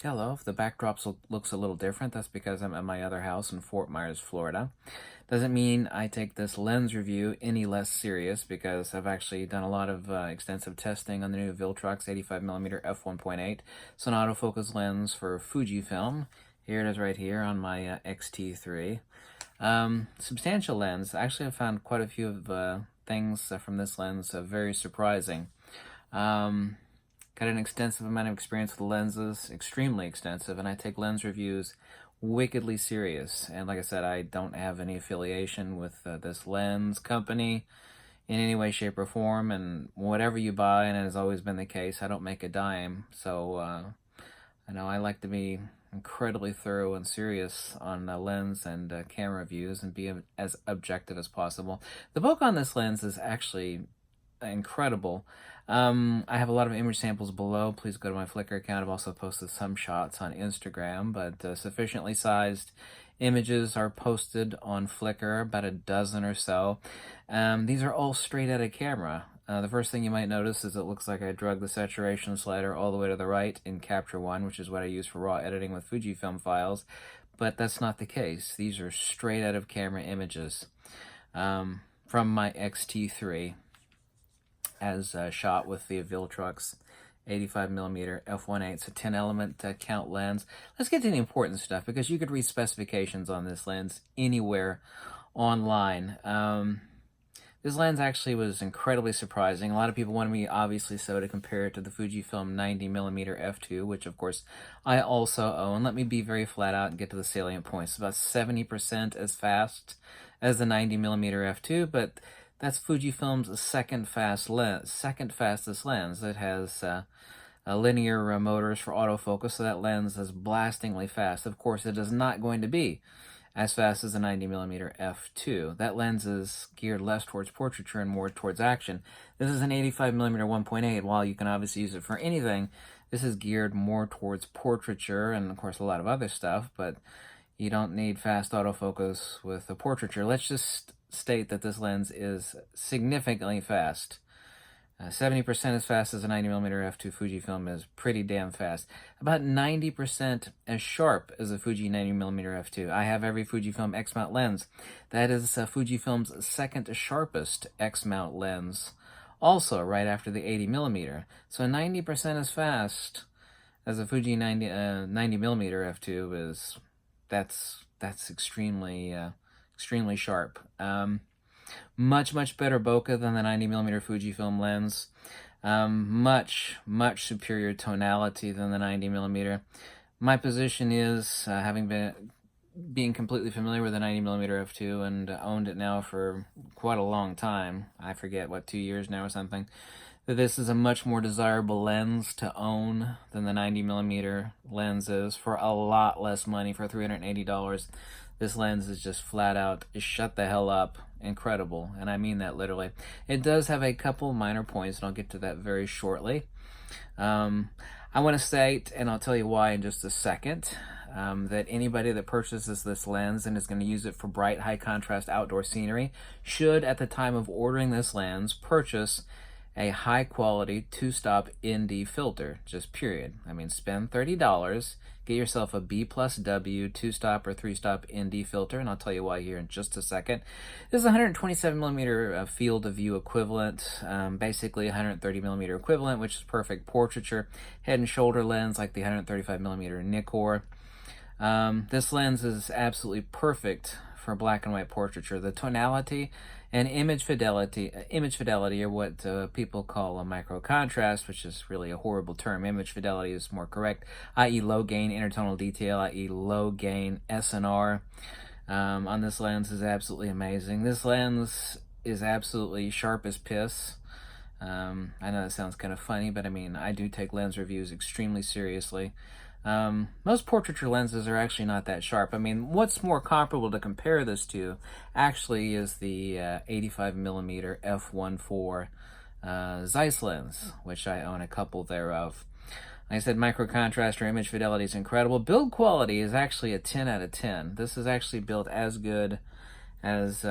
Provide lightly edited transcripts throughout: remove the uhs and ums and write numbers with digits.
Hello. If the backdrop looks a little different, that's because I'm at my other house in Fort Myers, Florida. Doesn't mean I take this lens review any less serious because I've actually done a lot of extensive testing on the new VILTROX 85mm f1.8. It's an autofocus lens for Fujifilm. Here it is right here on my XT3. Substantial lens. Actually, I found quite a few of things from this lens very surprising. Um, Got an extensive amount of experience with lenses, extremely extensive, and I take lens reviews wickedly serious. And like I said, I don't have any affiliation with this lens company in any way, shape, or form. And whatever you buy, and it has always been the case, I don't make a dime. So I know I like to be incredibly thorough and serious on lens and camera reviews and be as objective as possible. The book on this lens is actually incredible. I have a lot of image samples below. Please go to my Flickr account. I've also posted some shots on Instagram, but sufficiently sized images are posted on Flickr, about a dozen or so. These are all straight out of camera. The first thing you might notice is it looks like I drug the saturation slider all the way to the right in Capture One, which is what I use for raw editing with Fujifilm files, but that's not the case. These are straight out of camera images from my XT3 as shot with the VILTROX 85mm f1.8. It's a 10-element count lens. Let's get to the important stuff because you could read specifications on this lens anywhere online. This lens actually was incredibly surprising. A lot of people wanted me, obviously so, to compare it to the Fujifilm 90mm f2, which of course I also own. Let me be very flat out and get to the salient points. It's about 70% as fast as the 90mm f2, but that's Fujifilm's second fastest lens. It has linear motors for autofocus, so that lens is blastingly fast. Of course, it is not going to be as fast as the 90mm f2. That lens is geared less towards portraiture and more towards action. This is an 85mm 1.8. While you can obviously use it for anything, this is geared more towards portraiture and, of course, a lot of other stuff, but you don't need fast autofocus with a portraiture. Let's just state that this lens is significantly fast. 70% as fast as a 90mm f2 Fujifilm is pretty damn fast. About 90% as sharp as a Fuji 90mm f2. I have every Fujifilm X-mount lens. That is Fujifilm's second sharpest X-mount lens, also right after the 80mm. So 90% as fast as a Fuji 90mm f2 is that's extremely extremely sharp. Much better bokeh than the 90mm Fujifilm lens. Much superior tonality than the 90mm. My position is, being completely familiar with the 90mm f2 and owned it now for quite a long time. I forget, what, 2 years now or something. That this is a much more desirable lens to own than the 90mm lens is for a lot less money. For $380. This lens is just flat out shut the hell up incredible, and I mean that literally. It does have a couple minor points, and I'll get to that very shortly. I want to state, and I'll tell you why in just a second, that anybody that purchases this lens and is going to use it for bright, high-contrast outdoor scenery should, at the time of ordering this lens, purchase a high-quality two-stop ND filter, just period. I mean, spend $30, get yourself a B plus W two-stop or three-stop ND filter, and I'll tell you why here in just a second. This is a 127mm field of view equivalent, basically 130mm equivalent, which is perfect portraiture, head and shoulder lens like the 135mm Nikkor. This lens is absolutely perfect for black and white portraiture. The tonality and image fidelity are what people call a micro contrast, which is really a horrible term. Image fidelity is more correct, i.e. low gain intertonal detail, i.e. low gain SNR. On this lens is absolutely amazing. This lens is absolutely sharp as piss. I know that sounds kind of funny, but I mean, I do take lens reviews extremely seriously. Most portraiture lenses are actually not that sharp. I mean, what's more comparable to compare this to actually is the 85mm f1.4 Zeiss lens, which I own a couple thereof. Like I said, micro contrast or image fidelity is incredible. Build quality is actually a 10 out of 10. This is actually built as good as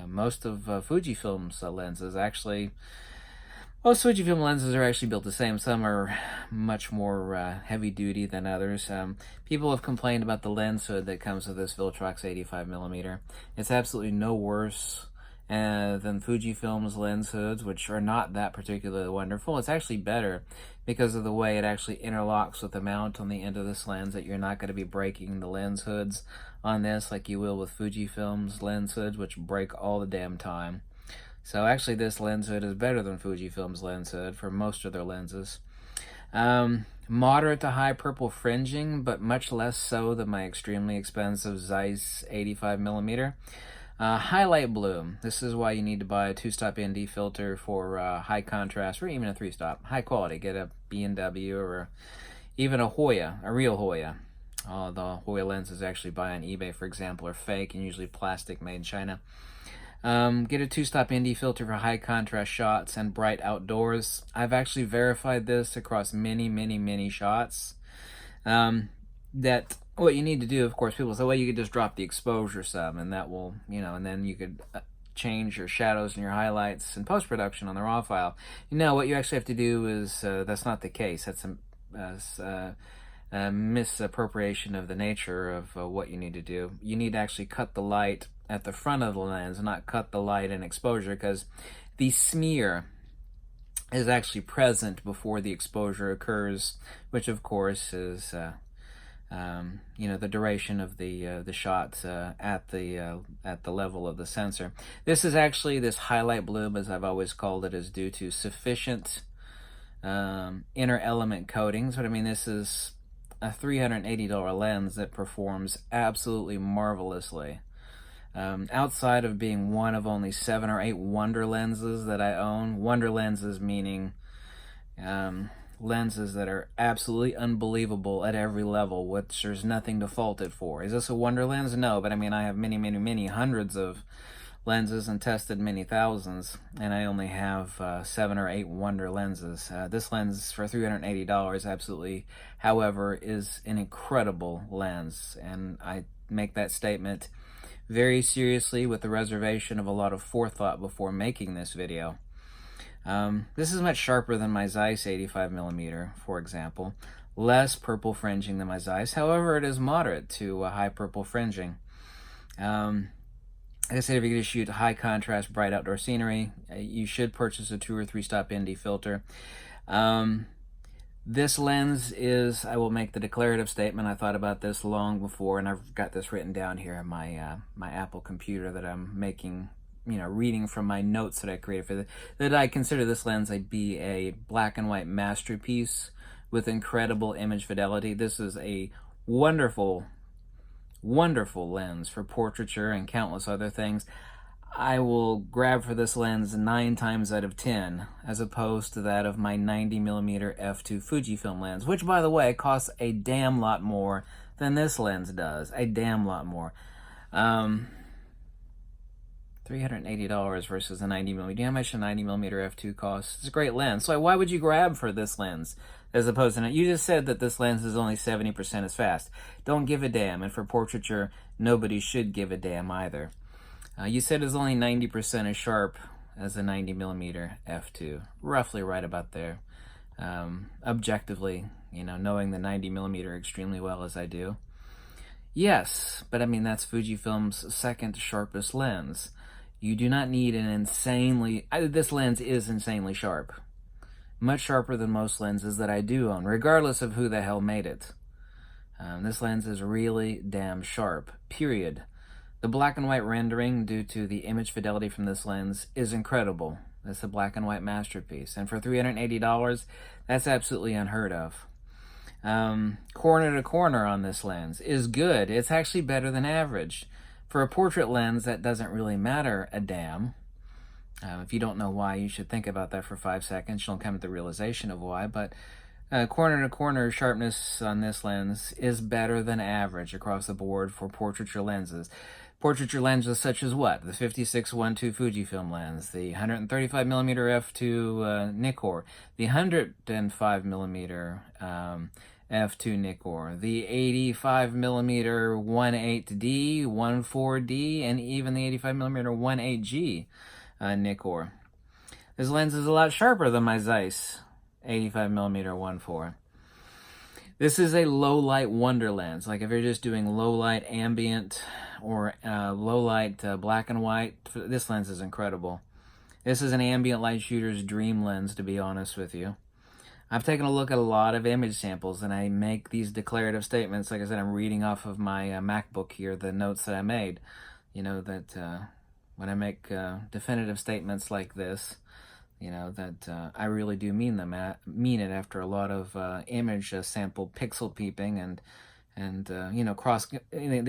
most of Fujifilm's lenses. Actually, Most Fujifilm lenses are actually built the same. Some are much more heavy duty than others. People have complained about the lens hood that comes with this VILTROX 85mm. It's absolutely no worse than Fujifilm's lens hoods, which are not that particularly wonderful. It's actually better because of the way it actually interlocks with the mount on the end of this lens, that you're not going to be breaking the lens hoods on this like you will with Fujifilm's lens hoods, which break all the damn time. So actually this lens hood is better than Fujifilm's lens hood for most of their lenses. Moderate to high purple fringing, but much less so than my extremely expensive Zeiss 85mm. Highlight blue. This is why you need to buy a 2-stop ND filter for high contrast, or even a 3-stop. High quality. Get a B&W or even a Hoya, a real Hoya. The Hoya lenses actually buy on eBay, for example, are fake and usually plastic, made in China. Get a 2-stop ND filter for high contrast shots and bright outdoors. I've actually verified this across many shots. That what you need to do, of course, people say, well, you could just drop the exposure some and that will, and then you could change your shadows and your highlights in post-production on the raw file. What you actually have to do is, that's not the case. That's a misappropriation of the nature of what you need to do. You need to actually cut the light at the front of the lens, not cut the light in exposure, because the smear is actually present before the exposure occurs, which of course is the duration of the shots at the level of the sensor. This highlight bloom, as I've always called it, is due to sufficient inner element coatings. But I mean, this is a $380 lens that performs absolutely marvelously. Outside of being one of only 7 or 8 Wonder lenses that I own, Wonder lenses meaning lenses that are absolutely unbelievable at every level, which there's nothing to fault it for. Is this a Wonder lens? No, but I mean, I have many hundreds of lenses and tested many thousands, and I only have 7 or 8 Wonder lenses. This lens for $380 absolutely, however, is an incredible lens, and I make that statement very seriously with the reservation of a lot of forethought before making this video. This is much sharper than my Zeiss 85mm, for example. Less purple fringing than my Zeiss, however, it is moderate to high purple fringing. Like I said, if you're going to shoot high contrast, bright outdoor scenery, you should purchase a 2 or 3-stop ND filter. This lens is, I will make the declarative statement, I thought about this long before, and I've got this written down here on my my Apple computer that I'm making, reading from my notes that I created for this, that I consider this lens to be a black and white masterpiece with incredible image fidelity. This is a wonderful lens for portraiture and countless other things. I will grab for this lens 9 times out of 10, as opposed to that of my 90mm f2 Fujifilm lens, which, by the way, costs a damn lot more than this lens does. A damn lot more. $380 versus a 90mm. Do you know how much a 90mm f2 costs? It's a great lens. So why would you grab for this lens as opposed to... You just said that this lens is only 70% as fast. Don't give a damn. And for portraiture, nobody should give a damn either. You said it's only 90% as sharp as a 90mm f2. Roughly right about there. Objectively, knowing the 90mm extremely well as I do. Yes, but I mean, that's Fujifilm's second sharpest lens. You do not need an insanely... This lens is insanely sharp. Much sharper than most lenses that I do own, regardless of who the hell made it. This lens is really damn sharp, period. The black and white rendering, due to the image fidelity from this lens, is incredible. It's a black and white masterpiece. And for $380, that's absolutely unheard of. Corner to corner on this lens is good. It's actually better than average. For a portrait lens, that doesn't really matter a damn. If you don't know why, you should think about that for 5 seconds. You'll come to the realization of why. But corner to corner sharpness on this lens is better than average across the board for portraiture lenses. Portraiture lenses such as what? The 56-1.2 Fujifilm lens, the 135mm f2 Nikkor, the 105mm f2 Nikkor, the 85mm 1.8D, 1.4D, and even the 85mm 1.8G Nikkor. This lens is a lot sharper than my Zeiss 85mm f1.8. This is a low light wonder lens. Like if you're just doing low light ambient or low light black and white, this lens is incredible. This is an ambient light shooter's dream lens, to be honest with you. I've taken a look at a lot of image samples and I make these declarative statements. Like I said, I'm reading off of my MacBook here, the notes that I made. You know, that when I make definitive statements like this, you know, that I really do mean them. Mean it after a lot of image sample pixel peeping and you know,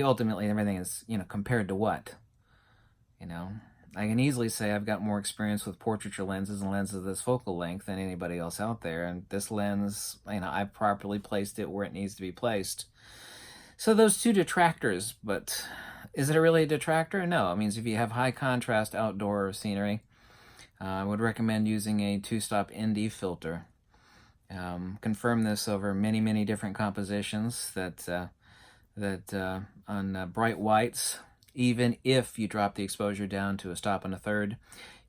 ultimately everything is, you know, compared to what? You know, I can easily say I've got more experience with portraiture lenses and lenses of this focal length than anybody else out there. And this lens, you know, I've properly placed it where it needs to be placed. So those two detractors, but is it really a detractor? No. It means if you have high contrast outdoor scenery, I would recommend using a 2-stop ND filter. Confirm this over many different compositions that on bright whites, even if you drop the exposure down to a stop and a third,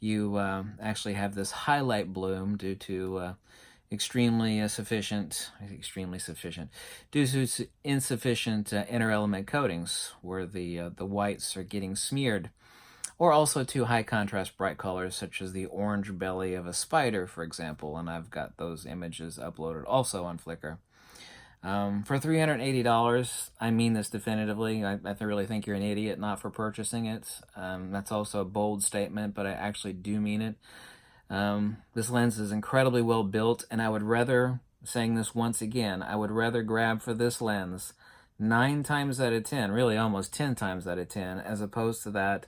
you actually have this highlight bloom due to extremely insufficient inner element coatings where the whites are getting smeared, or also to high contrast bright colors such as the orange belly of a spider, for example, and I've got those images uploaded also on Flickr. For $380, I mean this definitively. I really think you're an idiot not for purchasing it. That's also a bold statement, but I actually do mean it. This lens is incredibly well built, and I would rather, saying this once again, I would rather grab for this lens 9 times out of 10, really almost 10 times out of 10, as opposed to that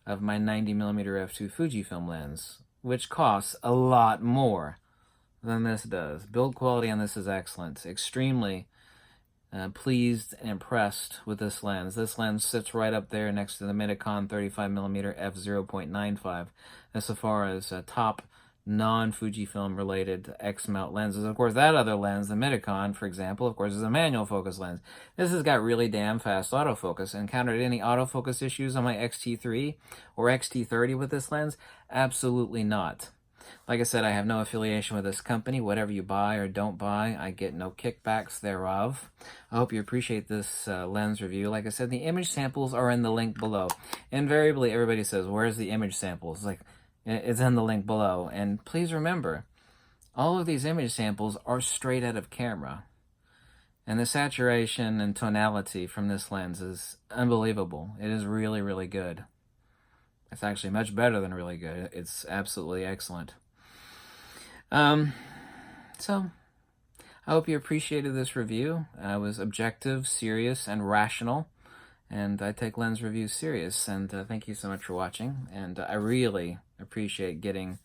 of my 90mm f2 Fujifilm lens, which costs a lot more than this does. Build quality on this is excellent. Extremely pleased and impressed with this lens. This lens sits right up there next to the Medicon 35mm f0.95 as far as top non-Fujifilm related X-mount lenses. Of course, that other lens, the Medicon, for example, of course, is a manual focus lens. This has got really damn fast autofocus. Encountered any autofocus issues on my XT3 or XT30 with this lens? Absolutely not. Like I said, I have no affiliation with this company. Whatever you buy or don't buy, I get no kickbacks thereof. I hope you appreciate this lens review. Like I said, the image samples are in the link below. Invariably, everybody says, where's the image samples? Like, it's in the link below. And please remember, all of these image samples are straight out of camera. And the saturation and tonality from this lens is unbelievable. It is really good. It's actually much better than really good. It's absolutely excellent. So, I hope you appreciated this review. I was objective, serious, and rational. And I take lens reviews serious. And thank you so much for watching. And I really appreciate getting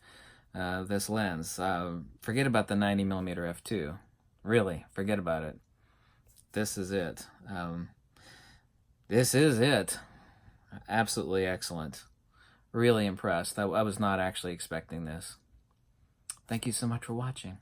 this lens. Forget about the 90mm f2. Really, forget about it. This is it. This is it. Absolutely excellent. Really impressed. I was not actually expecting this. Thank you so much for watching.